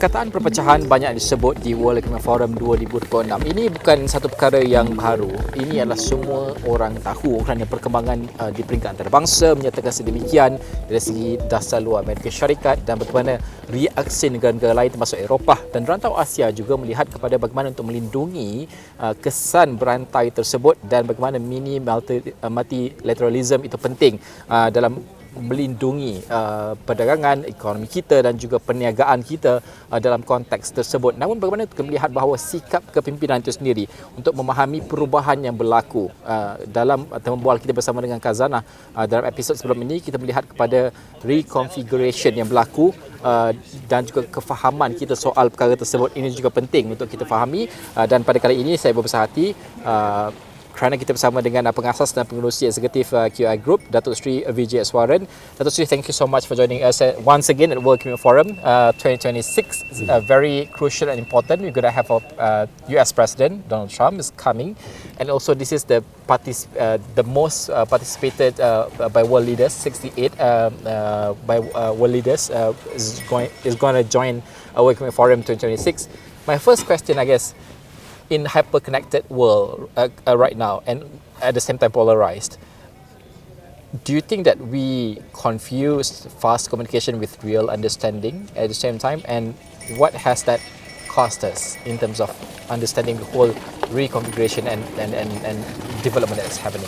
Perkataan perpecahan banyak disebut di World Economic Forum 2026. Ini bukan satu perkara yang baru. Ini adalah semua orang tahu kerana perkembangan di peringkat antarabangsa menyatakan sedemikian dari segi dasar luar Amerika Syarikat dan bagaimana reaksi negara-negara lain termasuk Eropah dan rantau Asia juga melihat kepada bagaimana untuk melindungi kesan berantai tersebut dan bagaimana multilateralism itu penting dalam melindungi perdagangan, ekonomi kita dan juga perniagaan kita dalam konteks tersebut. Namun bagaimana kita melihat bahawa sikap kepimpinan itu sendiri untuk memahami perubahan yang berlaku dalam tembual kita bersama dengan Kazana dalam episod sebelum ini, kita melihat kepada reconfiguration yang berlaku dan juga kefahaman kita soal perkara tersebut ini juga penting untuk kita fahami. Dan pada kali ini saya berbesar hati kerana kita bersama dengan pengasas dan pengerusi eksekutif QI Group, Datuk Seri Vijay Aswaran. Datuk Seri, thank you so much for joining us once again at World Economic Forum 2026. Very crucial and important. We're going to have our US President Donald Trump is coming, and also this is the most participated by world leaders. 68 by world leaders is going to join World Economic Forum 2026. My first question, I guess, in hyper-connected world right now and at the same time polarized, do you think that we confuse fast communication with real understanding at the same time, and what has that cost us in terms of understanding the whole reconfiguration and development that's happening?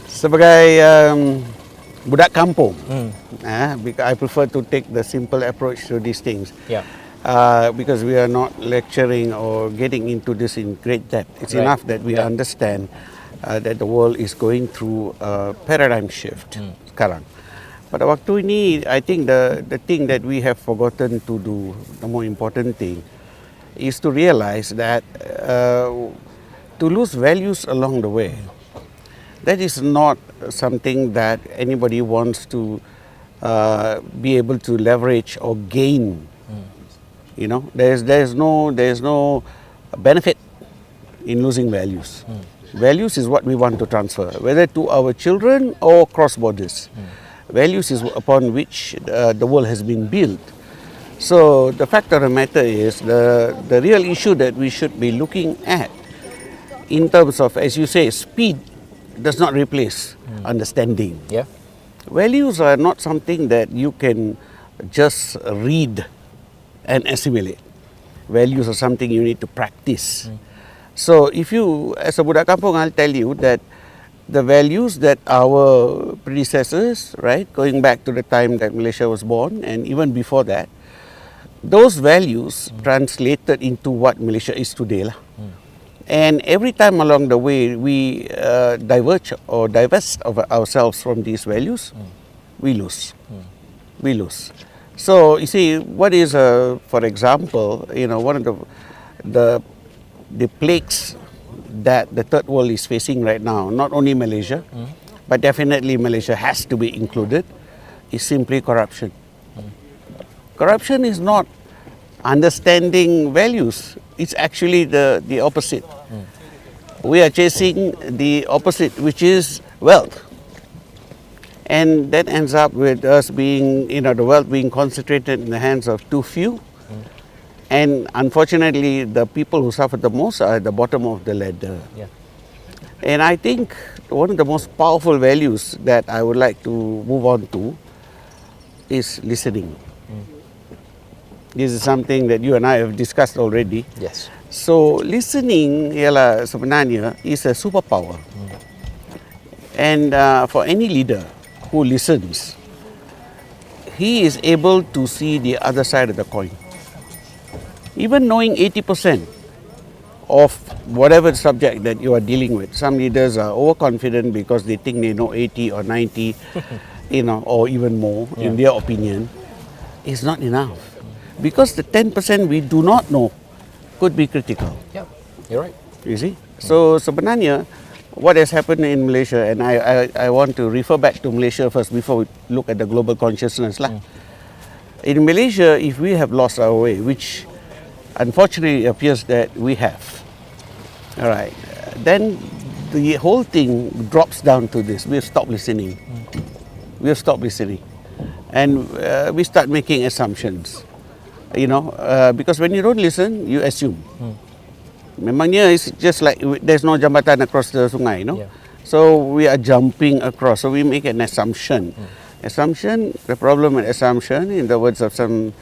Sebagai budak kampung, because I prefer to take the simple approach to these things. Yeah. Because we are not lecturing or getting into this in great depth. It's Right. enough that we understand that the world is going through a paradigm shift sekarang. Pada waktu ini, I think the thing that we have forgotten to do, the more important thing, is to realize that to lose values along the way, that is not something that anybody wants to be able to leverage or gain. You know, there's no benefit in losing values. Values is what we want to transfer, whether to our children or cross borders. Values is upon which the world has been built. So the fact of the matter is the real issue that we should be looking at in terms of, as you say, speed does not replace understanding. Yeah. Values are not something that you can just read and assimilate. Values are something you need to practice. So if you, as a budak kampung, I'll tell you that the values that our predecessors, right, going back to the time that Malaysia was born and even before that, those values translated into what Malaysia is today. And every time along the way we diverge or divest of ourselves from these values, we lose. We lose. So you see, what is for example, one of the plagues that the third world is facing right now, not only Malaysia, but definitely Malaysia has to be included, is simply corruption. Corruption is not understanding values. It's actually the opposite. We are chasing the opposite, which is wealth. And that ends up with us being, the wealth being concentrated in the hands of too few. And unfortunately, the people who suffer the most are at the bottom of the ladder. Yeah. And I think one of the most powerful values that I would like to move on to is listening. This is something that you and I have discussed already. Yes. So listening ialah sebenarnya is a superpower. And for any leader who listens, he is able to see the other side of the coin. Even knowing 80% of whatever subject that you are dealing with, some leaders are overconfident because they think they know 80 or 90, or even more, in their opinion, is not enough. Because the 10% we do not know could be critical. Yeah, you're right. You see? So sebenarnya, what has happened in Malaysia, and I want to refer back to Malaysia first before we look at the global consciousness. In Malaysia, if we have lost our way, which unfortunately appears that we have, all right, then the whole thing drops down to this. We have stopped listening. We have stopped listening. And we start making assumptions. because when you don't listen, you assume. Memangnya it's just like there's no jambatan across the sungai, Yeah. So we are jumping across, so we make an assumption. Assumption, the problem with assumption, in the words of some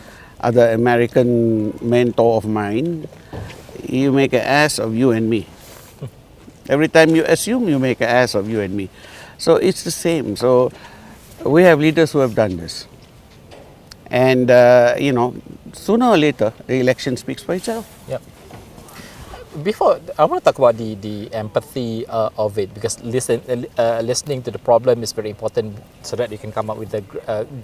other American mentor of mine, you make an ass of you and me. Every time you assume, you make an ass of you and me. So it's the same. So we have leaders who have done this. And, sooner or later, the election speaks for itself. Yep. Before, I want to talk about the empathy of it, because listening to the problem is very important so that you can come up with the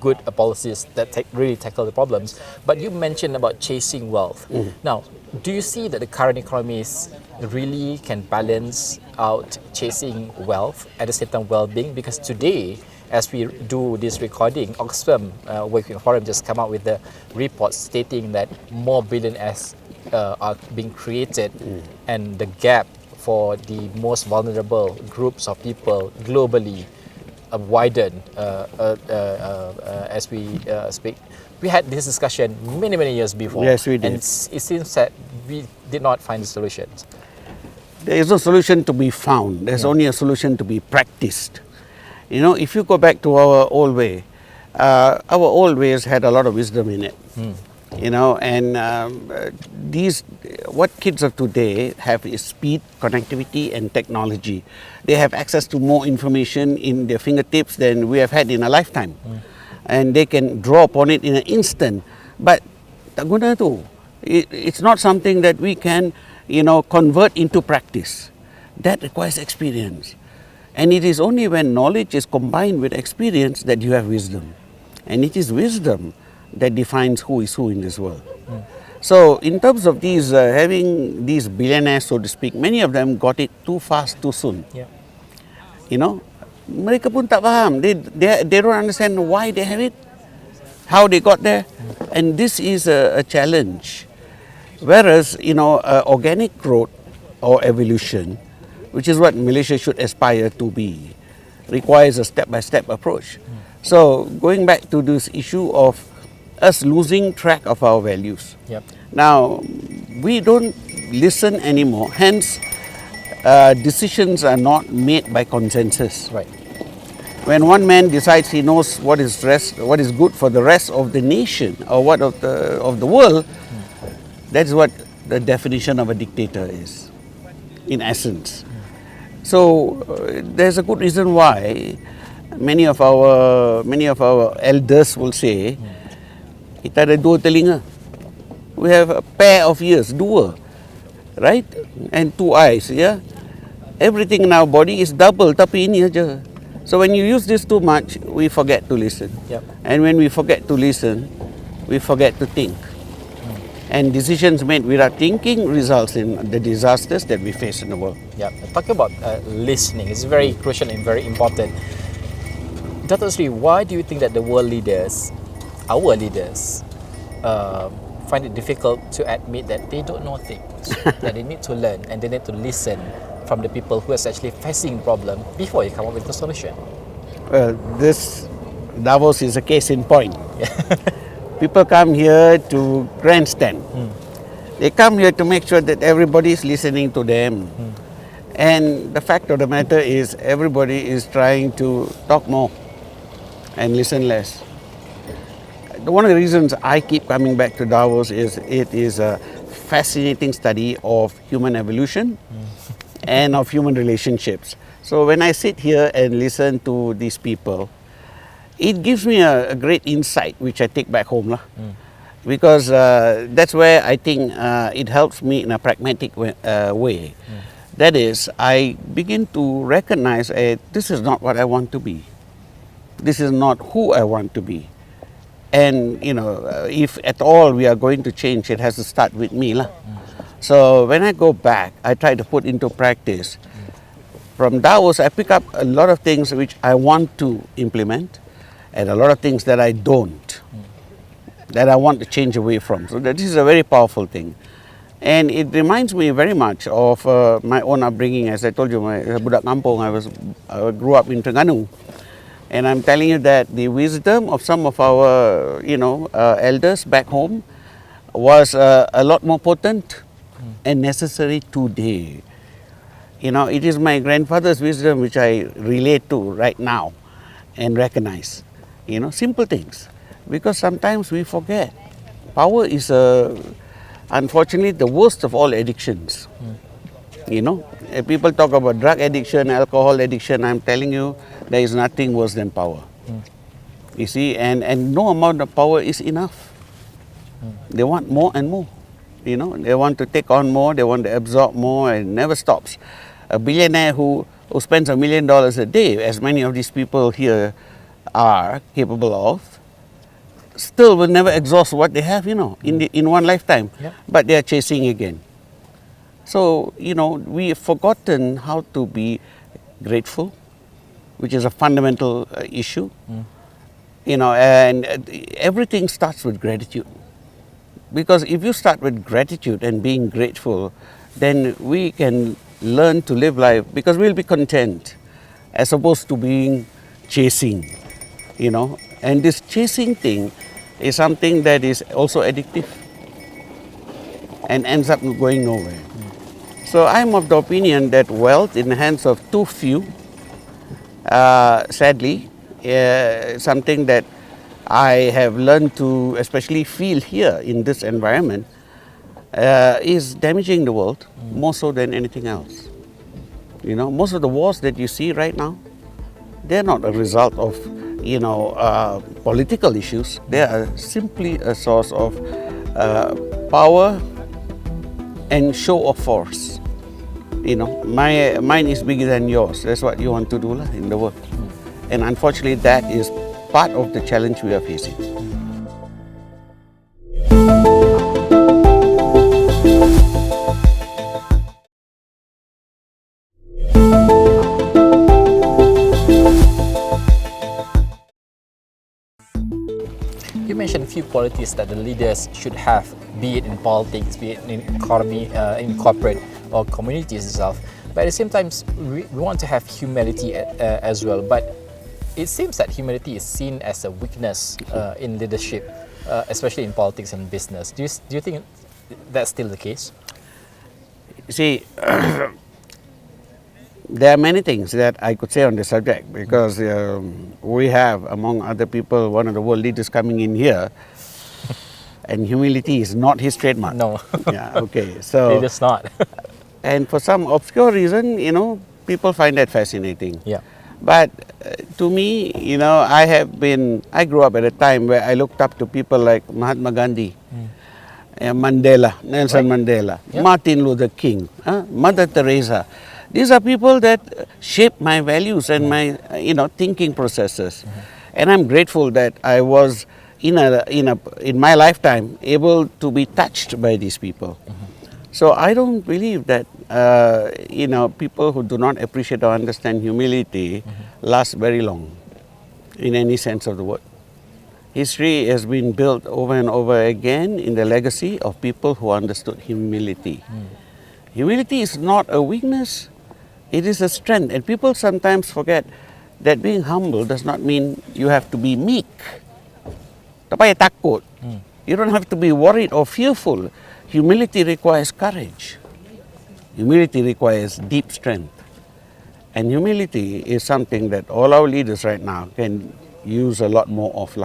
good policies that really tackle the problems. But you mentioned about chasing wealth. Now, do you see that the current economies really can balance out chasing wealth at the same time well-being? Because today, as we do this recording, Oxfam Working Forum just come out with the report stating that more billionaires are being created, and the gap for the most vulnerable groups of people globally widen as we speak. We had this discussion many years before. Yes, we did. And it seems that we did not find the solutions. There is no solution to be found. There's only a solution to be practiced. If you go back to our old way, our old ways had a lot of wisdom in it. And what kids of today have is speed, connectivity, and technology. They have access to more information in their fingertips than we have had in a lifetime. And they can draw upon it in an instant. But tak guna tu. It's not something that we can, convert into practice. That requires experience. And it is only when knowledge is combined with experience that you have wisdom. And it is wisdom that defines who is who in this world. So in terms of these, having these billionaires, so to speak, many of them got it too fast, too soon. Yeah. Mereka pun tak faham. They don't understand why they have it, how they got there. And this is a challenge. Whereas, organic growth or evolution, which is what Malaysia should aspire to be, requires a step-by-step approach. So going back to this issue of us losing track of our values. Yep. Now, we don't listen anymore. Hence, decisions are not made by consensus. Right. When one man decides he knows what is good for the rest of the nation or what of the world, that's what the definition of a dictator is, in essence. So there's a good reason why many of our elders will say, kita ada dua telinga. We have a pair of ears, dua, right? And two eyes, yeah? Everything in our body is double, tapi ini aja. So when you use this too much, we forget to listen. Yep. And when we forget to listen, we forget to think. And decisions made without thinking results in the disasters that we face in the world. Yeah, talking about listening is very crucial and very important. Dr. Sri, why do you think that the world leaders, our leaders, find it difficult to admit that they don't know things, that they need to learn and they need to listen from the people who are actually facing problem before you come up with the solution? Well, this Davos is a case in point. People come here to grandstand. They come here to make sure that everybody is listening to them. And the fact of the matter is everybody is trying to talk more and listen less. One of the reasons I keep coming back to Davos is it is a fascinating study of human evolution and of human relationships. So when I sit here and listen to these people, it gives me a great insight which I take back home. Because that's where I think it helps me in a pragmatic way. That is, I begin to recognize this is not what I want to be. This is not who I want to be. And, if at all we are going to change, it has to start with me. So when I go back, I try to put into practice. From Davos, I pick up a lot of things which I want to implement and a lot of things that I don't, that I want to change away from. So that is a very powerful thing. And it reminds me very much of my own upbringing. As I told you, my budak kampung, I grew up in Terengganu. And I'm telling you that the wisdom of some of our, elders back home was a lot more potent and necessary today. You know, it is my grandfather's wisdom which I relate to right now and recognize. You know, simple things. Because sometimes we forget. Power is, unfortunately, the worst of all addictions. You know, people talk about drug addiction, alcohol addiction. I'm telling you, there is nothing worse than power. You see, and no amount of power is enough. They want more and more. You know, they want to take on more, they want to absorb more, and it never stops. A billionaire who spends $1 million a day, as many of these people here are capable of, still will never exhaust what they have, you know, in one lifetime. Yep. But they are chasing again. So, you know, we have forgotten how to be grateful, which is a fundamental issue. You know, and everything starts with gratitude. Because if you start with gratitude and being grateful, then we can learn to live life, because we'll be content as opposed to being chasing, you know. And this chasing thing is something that is also addictive and ends up going nowhere. So I'm of the opinion that wealth in the hands of too few, sadly, something that I have learned to especially feel here in this environment, is damaging the world more so than anything else. You know, most of the wars that you see right now, they're not a result of, you know, political issues. They are simply a source of power and show of force. You know, mine is bigger than yours. That's what you want to do in the world. And unfortunately, that is part of the challenge we are facing. You mentioned a few qualities that the leaders should have, be it in politics, be it in economy, in corporate or communities itself. But at the same time, we want to have humility as well. But it seems that humility is seen as a weakness in leadership, especially in politics and business. Do you think that's still the case? See, there are many things that I could say on this subject, because we have, among other people, one of the world leaders coming in here, and humility is not his trademark. No. Yeah, okay. So It is not. and for some obscure reason, you know, people find that fascinating. Yeah. But to me, you know, I grew up at a time where I looked up to people like Mahatma Gandhi, Mandela, Nelson Mandela, Yeah. Martin Luther King, Mother Teresa. These are people that shape my values and my, you know, thinking processes. And I'm grateful that I was in my lifetime able to be touched by these people. So I don't believe that you know, people who do not appreciate or understand humility last very long, in any sense of the word. History has been built over and over again in the legacy of people who understood humility. Humility is not a weakness, it is a strength. And people sometimes forget that being humble does not mean you have to be meek. Tak payah takut. You don't have to be worried or fearful. Humility requires courage. Humility requires deep strength. And humility is something that all our leaders right now can use a lot more of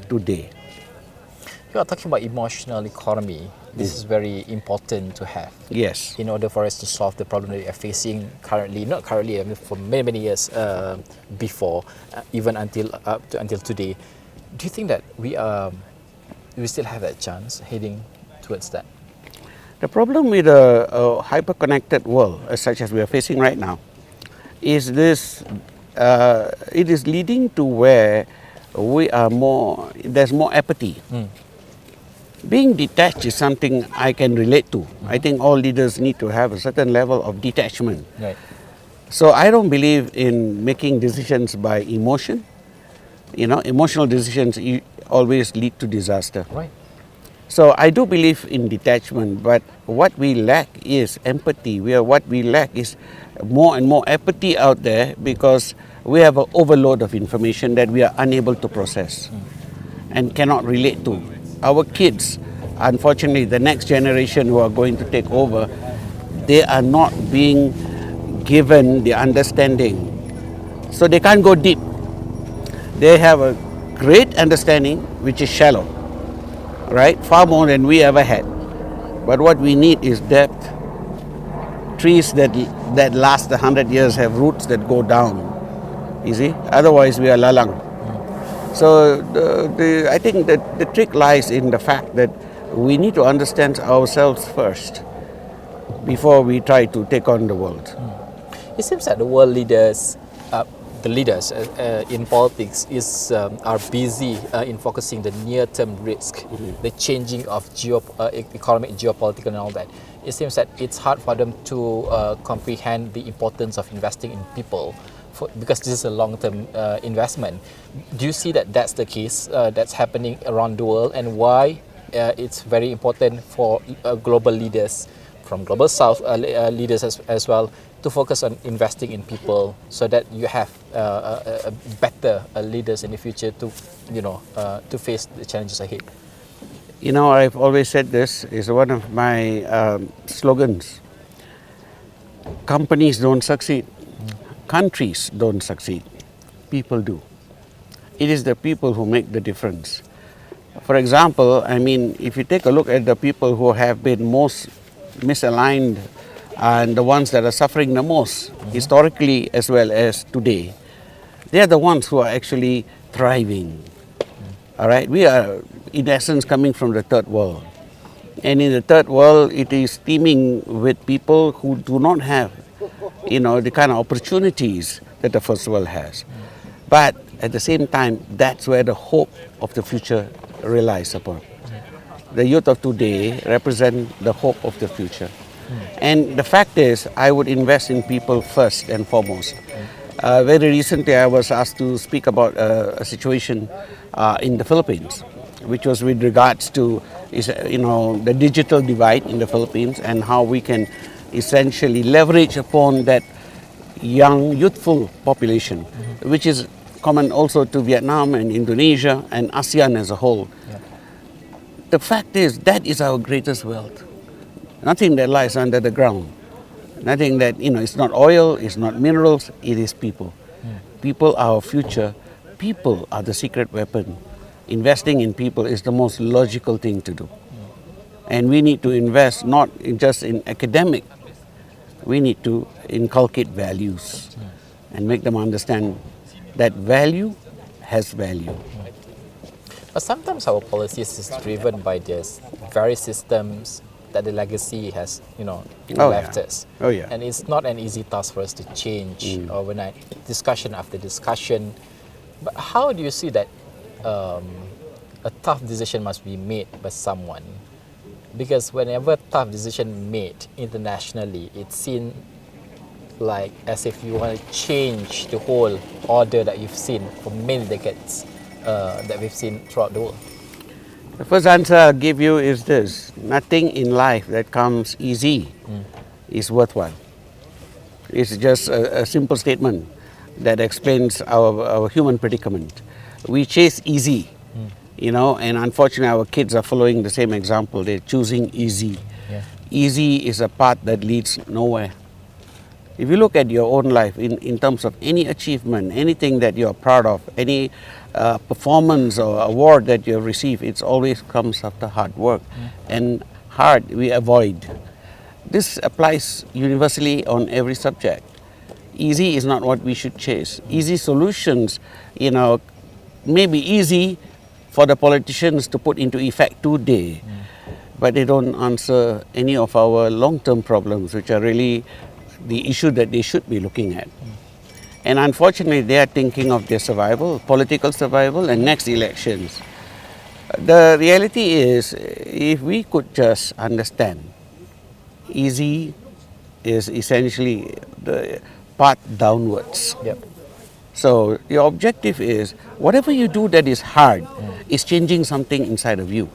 today. You are talking about emotional economy. This is very important to have. Yes. In order for us to solve the problem that we are facing currently, not currently, I mean for many years before, even until today. Do you think that we still have that chance heading towards that? The problem with a hyper-connected world, such as we are facing right now, is this, it is leading to where there's more apathy. Being detached is something I can relate to. I think all leaders need to have a certain level of detachment. Right. So I don't believe in making decisions by emotion. You know, emotional decisions always lead to disaster. Right. So I do believe in detachment, but what we lack is empathy. What we lack is more and more empathy out there, because we have an overload of information that we are unable to process and cannot relate to. Our kids unfortunately, the next generation who are going to take over, they are not being given the understanding. So they can't go deep. They have a great understanding, which is shallow, right? Far more than we ever had. But what we need is depth. Trees that last 100 years have roots that go down. You see? Otherwise, we are lalang. So I think that the trick lies in the fact that we need to understand ourselves first before we try to take on the world. It seems that the world leaders, the leaders in politics are busy in focusing the near-term risk, the changing of economic, geopolitical and all that. It seems that it's hard for them to comprehend the importance of investing in people because this is a long-term investment. Do you see that that's the case that's happening around the world, and why it's very important for global leaders from global south leaders as well to focus on investing in people so that you have better leaders in the future to to face the challenges ahead? You know, I've always said this is one of my slogans. Companies don't succeed. Countries don't succeed. People do. It is the people who make the difference. For example, I mean, if you take a look at the people who have been most misaligned and the ones that are suffering the most, historically as well as today, they are the ones who are actually thriving. All right, we are in essence coming from the third world, and in the third world it is teeming with people who do not have, the kind of opportunities that the first world has. But at the same time, that's where the hope of the future relies upon. The youth of today represent the hope of the future. And the fact is, I would invest in people first and foremost. Very recently, I was asked to speak about a situation in the Philippines, which was with regards to the digital divide in the Philippines and how we can essentially leverage upon that young, youthful population, which is common also to Vietnam and Indonesia and ASEAN as a whole. Yeah. The fact is, that is our greatest wealth. Nothing that lies under the ground. Nothing that, it's not oil, it's not minerals, it is people. People are our future. People are the secret weapon. Investing in people is the most logical thing to do. And we need to invest not just in academic, we need to inculcate values and make them understand that value has value. But sometimes our policies is driven by this very systems that the legacy has, left us. Oh yeah. And it's not an easy task for us to change overnight. Discussion after discussion. But how do you see that a tough decision must be made by someone? Because whenever tough decision made internationally, it seems like as if you want to change the whole order that you've seen for many decades that we've seen throughout the world. The first answer I'll give you is this: nothing in life that comes easy is worthwhile. It's just a simple statement that explains our human predicament. We chase easy, and unfortunately our kids are following the same example. They're choosing easy. Yeah. Easy is a path that leads nowhere. If you look at your own life in terms of any achievement, anything that you're proud of, any performance or award that you have received, it always comes after hard work. And hard we avoid. This applies universally on every subject. Easy is not what we should chase. Easy solutions, may be easy for the politicians to put into effect today, but they don't answer any of our long-term problems, which are really the issue that they should be looking at. And unfortunately, they are thinking of their survival, political survival, and next elections. The reality is, if we could just understand, easy is essentially the path downwards. Yep. So your objective is, whatever you do that is hard, is changing something inside of you,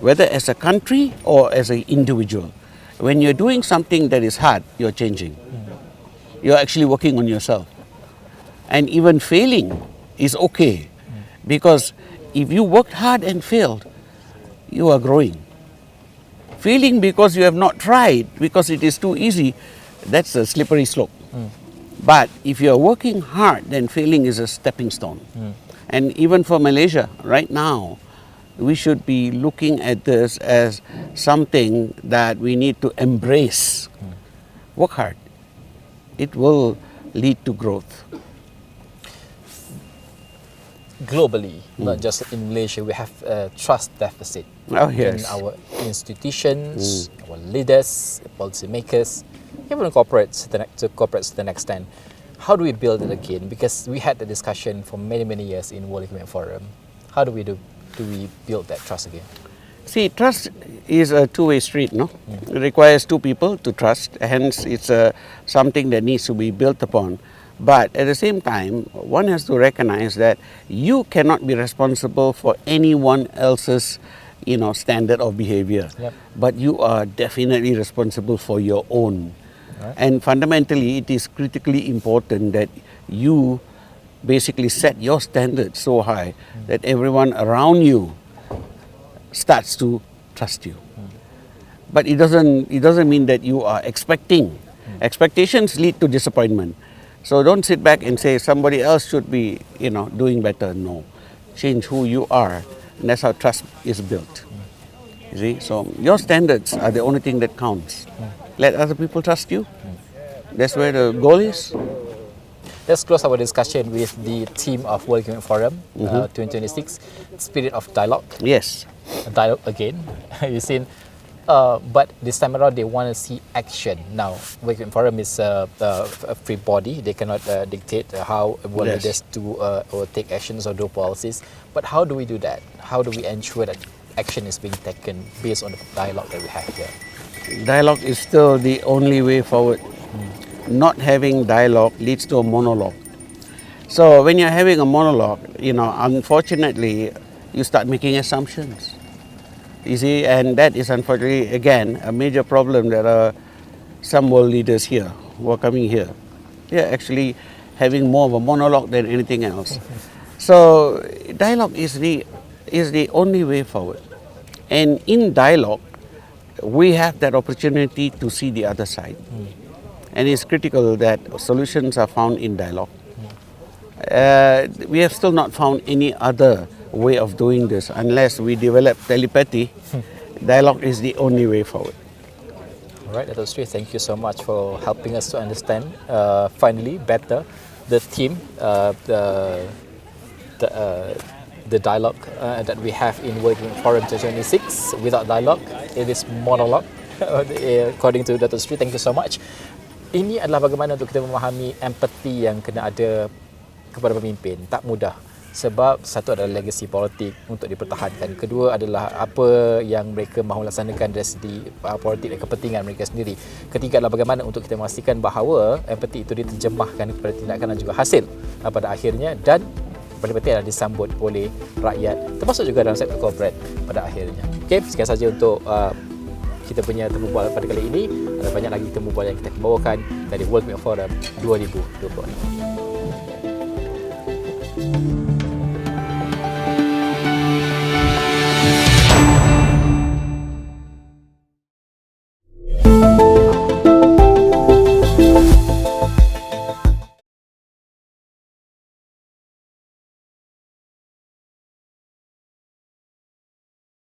whether as a country or as an individual. When you're doing something that is hard, you're changing. You're actually working on yourself. And even failing is okay, because if you worked hard and failed, you are growing. Failing because you have not tried, because it is too easy, that's a slippery slope. But if you are working hard, then failing is a stepping stone. And even for Malaysia, right now, we should be looking at this as something that we need to embrace. Work hard. It will lead to growth. Globally, not just in Malaysia, we have a trust deficit Oh, yes. in our institutions, our leaders, policymakers, even corporates to an extent. How do we build it again? Because we had the discussion for many, many years in World Economic Forum. How do we build that trust again? See, trust is a two-way street, no? It requires two people to trust, hence it's something that needs to be built upon. But at the same time, one has to recognize that you cannot be responsible for anyone else's, standard of behavior. Yep. But you are definitely responsible for your own. Right. And fundamentally, it is critically important that you basically set your standards so high that everyone around you starts to trust you. But it doesn't mean that you are expecting. Expectations lead to disappointment. So don't sit back and say somebody else should be, doing better. No. Change who you are. And that's how trust is built. You see? So your standards are the only thing that counts. Let other people trust you. That's where the goal is. Let's close our discussion with the theme of World Economic Forum 2026, Spirit of Dialogue. Yes. Dialogue again. You've seen, but this time around they want to see action. Now, World Economic Forum is a free body. They cannot dictate how world Yes. leaders do or take actions or do policies. But how do we do that? How do we ensure that action is being taken based on the dialogue that we have here? Dialogue is still the only way forward. Not having dialogue leads to a monologue. So when you're having a monologue, unfortunately, you start making assumptions. You see, and that is unfortunately, again, a major problem. There are some world leaders here who are coming here. They're actually having more of a monologue than anything else. So dialogue is the only way forward. And in dialogue, we have that opportunity to see the other side. And it's critical that solutions are found in dialogue. We have still not found any other way of doing this unless we develop telepathy. Dialogue is the only way forward. All right, Astro, thank you so much for helping us to understand finally better the theme, the dialogue that we have in World Economic Forum 2026. Without dialogue, it is monologue. According to Dr. Sri, thank you so much. Ini adalah bagaimana untuk kita memahami empathy yang kena ada kepada pemimpin. Tak mudah. Sebab satu adalah legasi politik untuk dipertahankan. Kedua adalah apa yang mereka mahu laksanakan dari segi politik dan kepentingan mereka sendiri. Ketiga adalah bagaimana untuk kita memastikan bahawa empathy itu diterjemahkan kepada tindakan dan juga hasil pada akhirnya, dan paling penting adalah disambut oleh rakyat, termasuk juga dalam sektor korporat pada akhirnya. Okey, sekian saja untuk kita punya temu bual pada kali ini. Ada banyak lagi temu bual yang kita akan bawakan dari World Economic Forum 2026.